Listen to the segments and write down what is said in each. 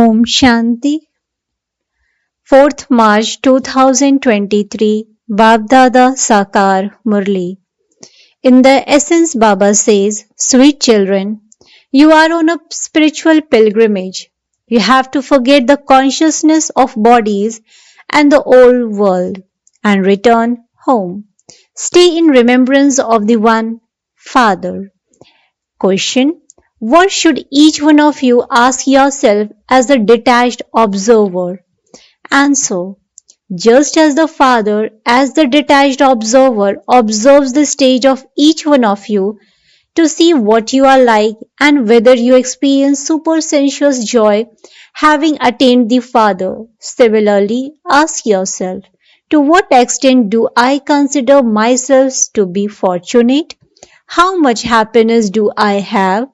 Om Shanti. 4th March 2023. Baapdada Sakar Murli. In the essence, Baba says, Sweet children, you are on a spiritual pilgrimage. You have to forget the consciousness of bodies and the old world and return home. Stay in remembrance of the one Father. Question: what should each one of you ask yourself as a detached observer? Answer: just as the Father, as the detached observer, observes the stage of each one of you to see what you are like and whether you experience supersensuous joy having attained the Father. Similarly, ask yourself, to what extent do I consider myself to be fortunate? How much happiness do I have?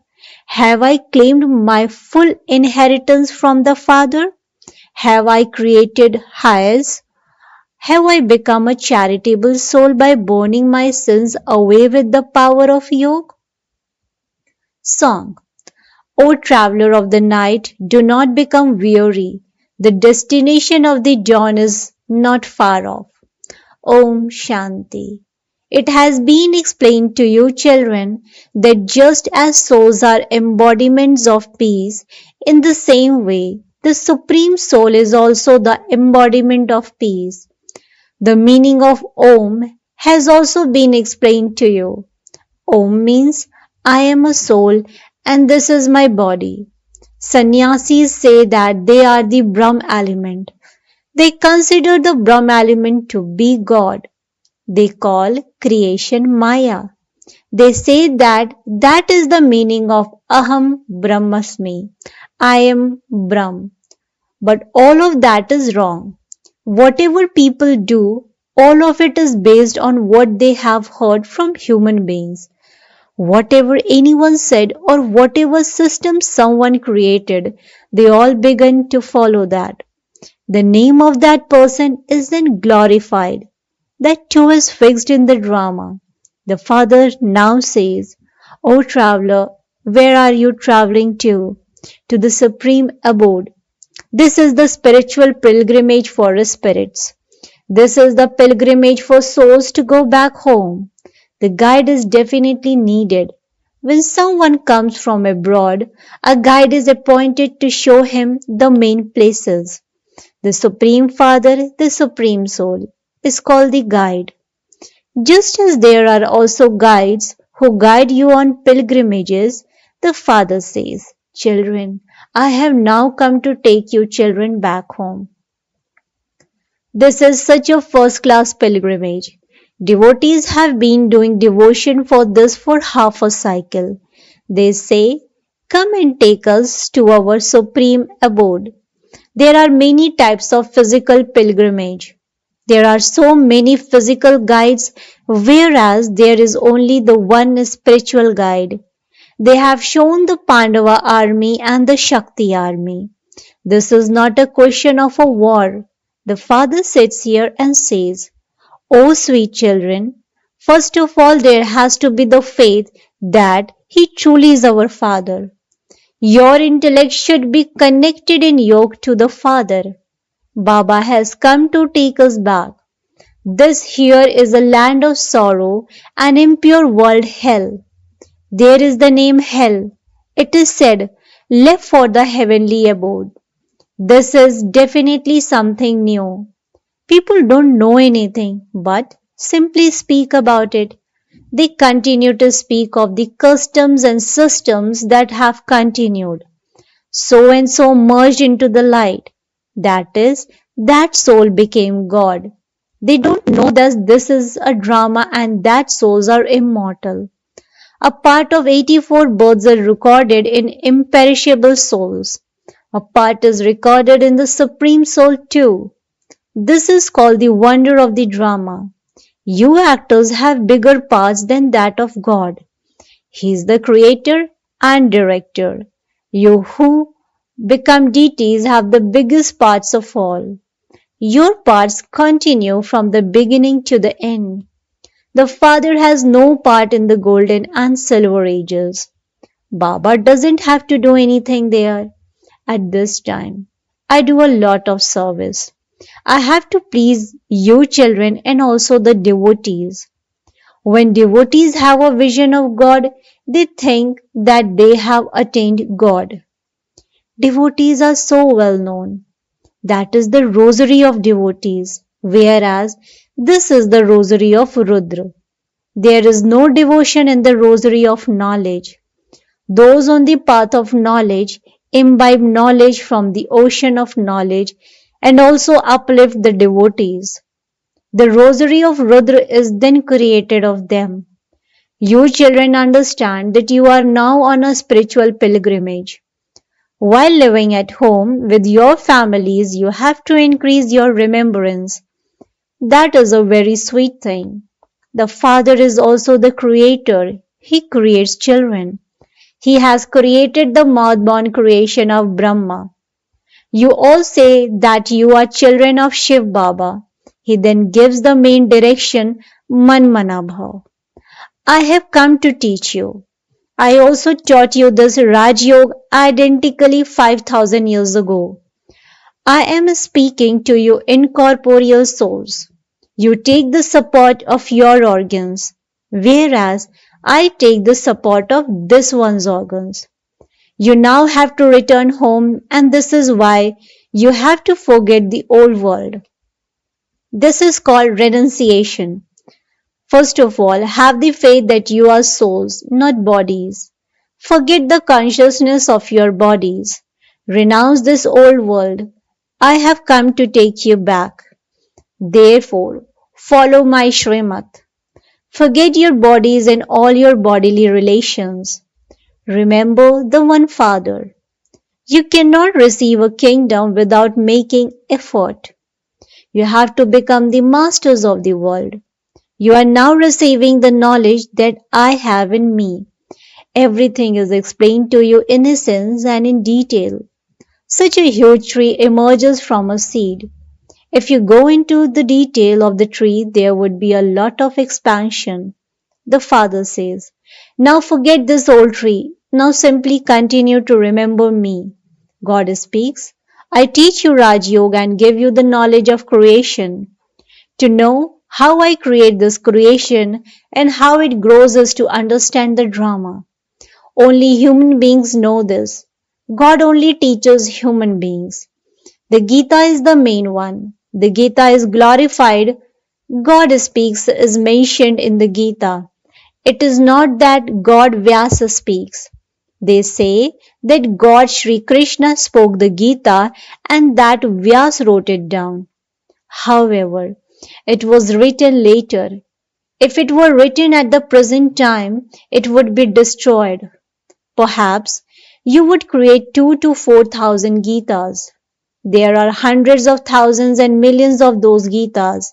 Have I claimed my full inheritance from the Father? Have I created heirs? Have I become a charitable soul by burning my sins away with the power of yoga? Song. O traveler of the night, do not become weary. The destination of the dawn is not far off. Om Shanti. It has been explained to you, children, that just as souls are embodiments of peace, in the same way, the Supreme Soul is also the embodiment of peace. The meaning of Om has also been explained to you. Om means I am a soul and this is my body. Sannyasis say that they are the Brahm element. They consider the Brahm element to be God. They call creation Maya. They say that that is the meaning of Aham Brahmasmi. I am Brahm. But all of that is wrong. Whatever people do, all of it is based on what they have heard from human beings. Whatever anyone said or whatever system someone created, they all began to follow that. The name of that person is then glorified. That too is fixed in the drama. The father now says, O traveler, where are you traveling to? To the supreme abode. This is the spiritual pilgrimage for spirits. This is the pilgrimage for souls to go back home. The guide is definitely needed. When someone comes from abroad, a guide is appointed to show him the main places. The Supreme Father, the Supreme Soul, is called the guide. Just as there are also guides who guide you on pilgrimages, the Father says, Children, I have now come to take you children back home. This is such a first class pilgrimage. Devotees have been doing devotion for this for half a cycle. They say, Come and take us to our supreme abode. There are many types of physical pilgrimage. There are so many physical guides, whereas there is only the one spiritual guide. They have shown the Pandava army and the Shakti army. This is not a question of a war. The father sits here and says, Oh sweet children, first of all there has to be the faith that he truly is our father. Your intellect should be connected in yoga to the Father. Baba has come to take us back. This here is a land of sorrow, an impure world hell. There is the name hell. It is said, left for the heavenly abode. This is definitely something new. People don't know anything, but simply speak about it. They continue to speak of the customs and systems that have continued. So and so merged into the light. That is, that soul became God. They don't know that this is a drama and that souls are immortal. A part of 84 births are recorded in imperishable souls. A part is recorded in the Supreme Soul too. This is called the wonder of the drama. You actors have bigger parts than that of God. He is the creator and director. You who become deities have the biggest parts of all. Your parts continue from the beginning to the end. The Father has no part in the golden and silver ages. Baba doesn't have to do anything there. At this time, I do a lot of service. I have to please you children and also the devotees. When devotees have a vision of God, they think that they have attained God. Devotees are so well known. That is the rosary of devotees, whereas this is the rosary of Rudra. There is no devotion in the rosary of knowledge. Those on the path of knowledge imbibe knowledge from the ocean of knowledge and also uplift the devotees. The rosary of Rudra is then created of them. You children understand that you are now on a spiritual pilgrimage. While living at home with your families, you have to increase your remembrance. That is a very sweet thing. The Father is also the creator. He creates children. He has created the mouth-born creation of Brahma. You all say that you are children of Shiv Baba. He then gives the main direction, Manmana Bhav. I have come to teach you. I also taught you this Raj Yoga identically 5,000 years ago. I am speaking to you incorporeal souls. You take the support of your organs, whereas I take the support of this one's organs. You now have to return home, and this is why you have to forget the old world. This is called renunciation. First of all, have the faith that you are souls, not bodies. Forget the consciousness of your bodies. Renounce this old world. I have come to take you back. Therefore, follow my Shrimat. Forget your bodies and all your bodily relations. Remember the one Father. You cannot receive a kingdom without making effort. You have to become the masters of the world. You are now receiving the knowledge that I have in me. Everything is explained to you in essence and in detail. Such a huge tree emerges from a seed. If you go into the detail of the tree, there would be a lot of expansion. The Father says, now forget this old tree. Now simply continue to remember me. God speaks, I teach you Raj Yoga and give you the knowledge of creation. To know how I create this creation and how it grows us to understand the drama. Only human beings know this. God only teaches human beings. The Gita is the main one. The Gita is glorified. God speaks is mentioned in the Gita. It is not that God Vyasa speaks. They say that God Sri Krishna spoke the Gita and that Vyas wrote it down. However, it was written later. If it were written at the present time, it would be destroyed. Perhaps you would create 2 to 4,000 Gitas. There are hundreds of thousands and millions of those Gitas.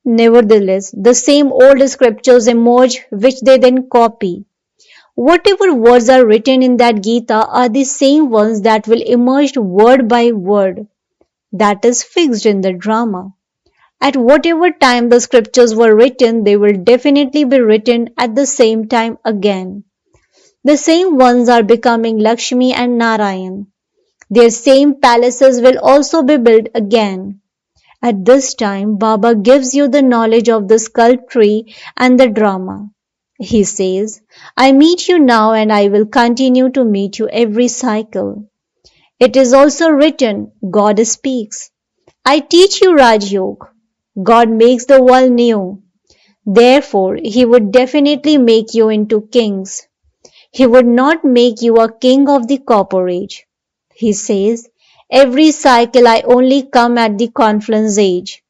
Nevertheless, the same old scriptures emerge which they then copy. Whatever words are written in that Gita are the same ones that will emerge word by word. That is fixed in the drama. At whatever time the scriptures were written, they will definitely be written at the same time again. The same ones are becoming Lakshmi and Narayan. Their same palaces will also be built again. At this time, Baba gives you the knowledge of the sculpture and the drama. He says, I meet you now and I will continue to meet you every cycle. It is also written, God speaks. I teach you Raj Yoga. God makes the world new. Therefore, He would definitely make you into kings. He would not make you a king of the copper age. He says, every cycle I only come at the confluence age.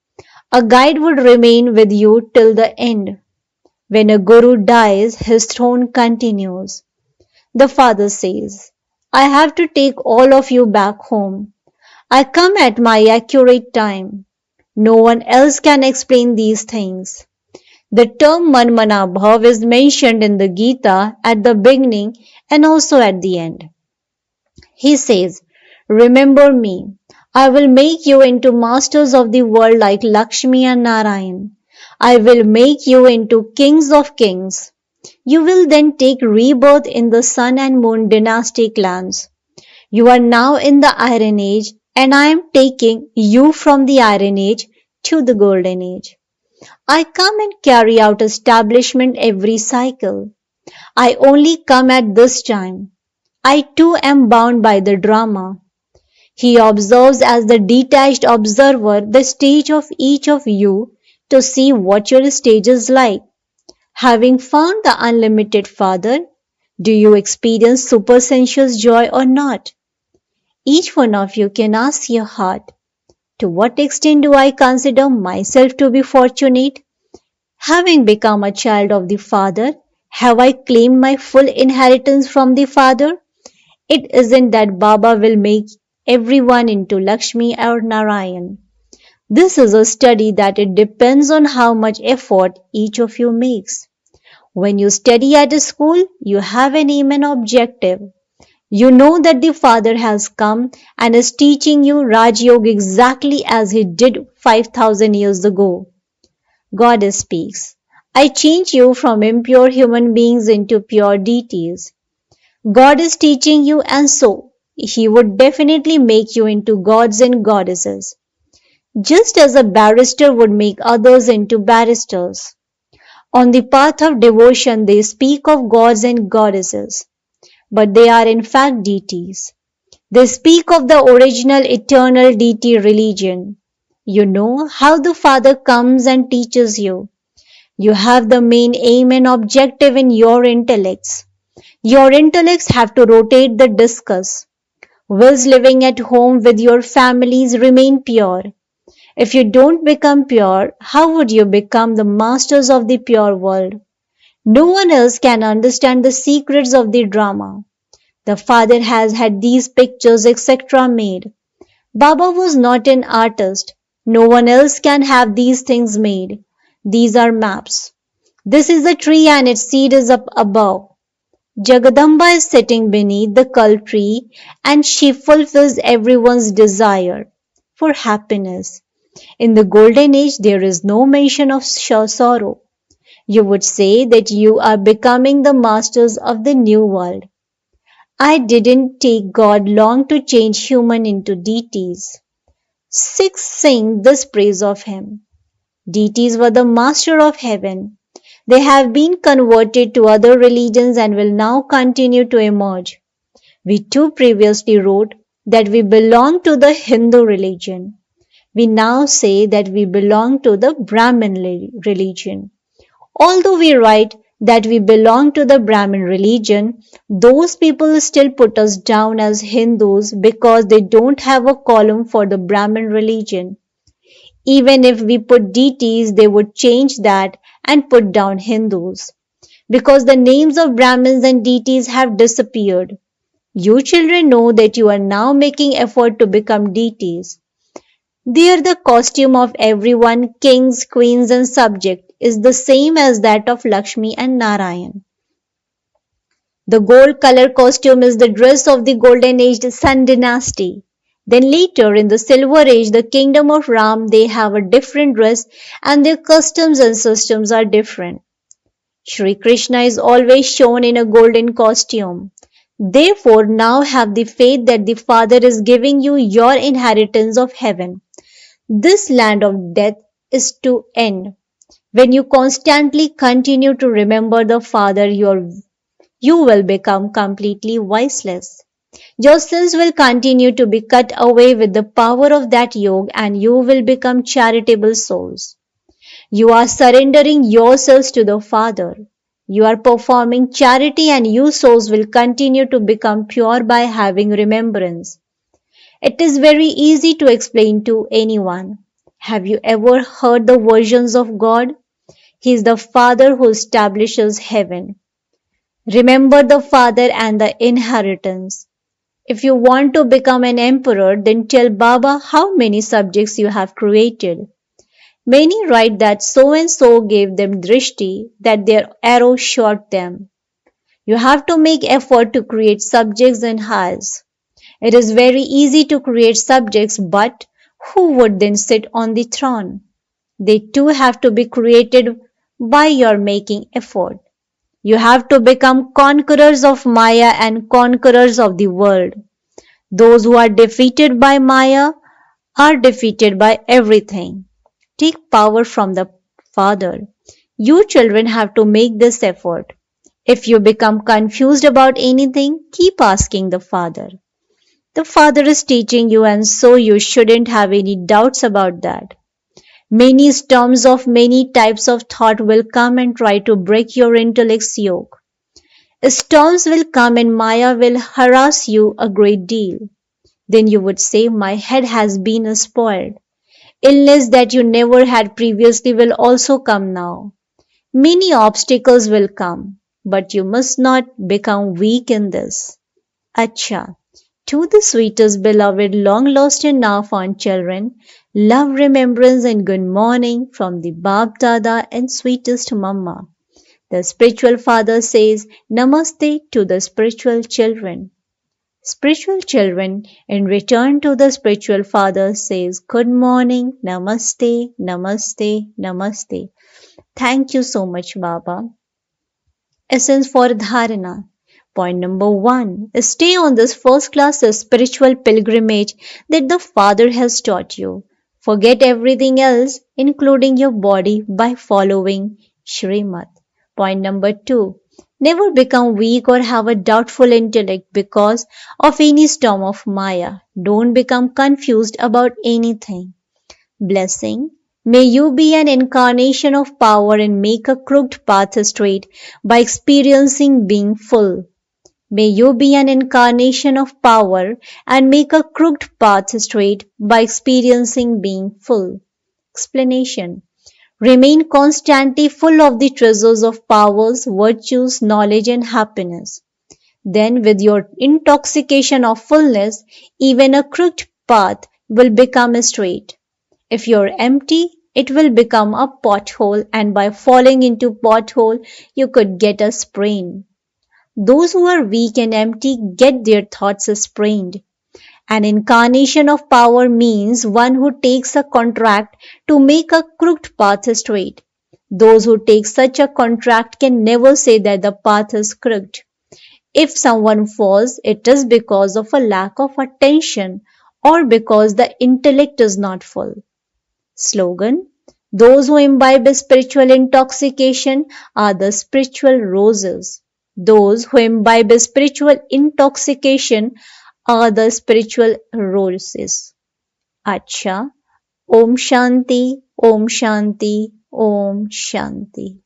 A guide would remain with you till the end. When a guru dies, his throne continues. The Father says, I have to take all of you back home. I come at my accurate time. No one else can explain these things. The term Manmana Bhav is mentioned in the Gita at the beginning and also at the end. He says, remember me. I will make you into masters of the world like Lakshmi and Narayan. I will make you into kings of kings. You will then take rebirth in the sun and moon dynastic lands. You are now in the Iron Age, and I am taking you from the Iron Age to the Golden Age. I come and carry out establishment every cycle. I only come at this time. I too am bound by the drama. He observes as the detached observer the stage of each of you to see what your stage is like. Having found the unlimited Father, do you experience supersensuous joy or not? Each one of you can ask your heart, to what extent do I consider myself to be fortunate? Having become a child of the Father, have I claimed my full inheritance from the Father? It isn't that Baba will make everyone into Lakshmi or Narayan. This is a study that it depends on how much effort each of you makes. When you study at a school, you have an aim and objective. You know that the Father has come and is teaching you Raj Yoga exactly as he did 5,000 years ago. God speaks. I change you from impure human beings into pure deities. God is teaching you, and so He would definitely make you into gods and goddesses, just as a barrister would make others into barristers. On the path of devotion, they speak of gods and goddesses, but they are in fact deities. They speak of the original eternal deity religion. You know how the Father comes and teaches you. You have the main aim and objective in your intellects. Your intellects have to rotate the discus. Wills living at home with your families remain pure. If you don't become pure, how would you become the masters of the pure world? No one else can understand the secrets of the drama. The Father has had these pictures, etc. made. Baba was not an artist. No one else can have these things made. These are maps. This is a tree and its seed is up above. Jagadamba is sitting beneath the kal tree and she fulfills everyone's desire for happiness. In the golden age, there is no mention of sorrow. You would say that you are becoming the masters of the new world. I didn't take God long to change human into deities. Sikhs sing this praise of him. Deities were the master of heaven. They have been converted to other religions and will now continue to emerge. We too previously wrote that we belong to the Hindu religion. We now say that we belong to the Brahmin religion. Although we write that we belong to the Brahmin religion, those people still put us down as Hindus because they don't have a column for the Brahmin religion. Even if we put deities, they would change that and put down Hindus, because the names of Brahmins and deities have disappeared. You children know that you are now making effort to become deities. There the costume of everyone, kings, queens and subject, is the same as that of Lakshmi and Narayan. The gold color costume is the dress of the golden aged Sun dynasty. Then later in the silver age, the kingdom of Ram, they have a different dress and their customs and systems are different. Shri Krishna is always shown in a golden costume. Therefore now have the faith that the Father is giving you your inheritance of heaven. This land of death is to end. When you constantly continue to remember the Father, you will become completely voiceless. Your sins will continue to be cut away with the power of that yoga and you will become charitable souls. You are surrendering yourselves to the Father. You are performing charity and you souls will continue to become pure by having remembrance. It is very easy to explain to anyone. Have you ever heard the versions of God? He is the Father who establishes heaven. Remember the Father and the inheritance. If you want to become an emperor, then tell Baba how many subjects you have created. Many write that so and so gave them drishti, that their arrow shot them. You have to make effort to create subjects and heirs. It is very easy to create subjects, but who would then sit on the throne? They too have to be created by your making effort. You have to become conquerors of Maya and conquerors of the world. Those who are defeated by Maya are defeated by everything. Take power from the Father. You children have to make this effort. If you become confused about anything, keep asking the Father. The Father is teaching you, and so you shouldn't have any doubts about that. Many storms of many types of thought will come and try to break your intellect's yoke. Storms will come and Maya will harass you a great deal. Then you would say, my head has been spoiled. Illness that you never had previously will also come now. Many obstacles will come, but you must not become weak in this. Acha. To the sweetest beloved long lost and now found children, love, remembrance and good morning from the Baapdada and sweetest Mama. The spiritual father says Namaste to the spiritual children. Spiritual children in return to the spiritual father says good morning, Namaste, Namaste, Namaste. Thank you so much, Baba. Essence for Dharana. Point number 1. Stay on this first class spiritual pilgrimage that the Father has taught you. Forget everything else, including your body, by following Shrimad. Point number 2. Never become weak or have a doubtful intellect because of any storm of Maya. Don't become confused about anything. Blessing. May you be an incarnation of power and make a crooked path straight by experiencing being full. May you be an incarnation of power and make a crooked path straight by experiencing being full. Explanation. Remain constantly full of the treasures of powers, virtues, knowledge, and happiness. Then, with your intoxication of fullness, even a crooked path will become straight. If you're empty, it will become a pothole, and by falling into pothole, you could get a sprain. Those who are weak and empty get their thoughts sprained. An incarnation of power means one who takes a contract to make a crooked path straight. Those who take such a contract can never say that the path is crooked. If someone falls, it is because of a lack of attention or because the intellect is not full. Slogan. Those who imbibe spiritual intoxication are the spiritual roses. Those who imbibe spiritual intoxication are the spiritual roses. Acha. Om Shanti, Om Shanti, Om Shanti.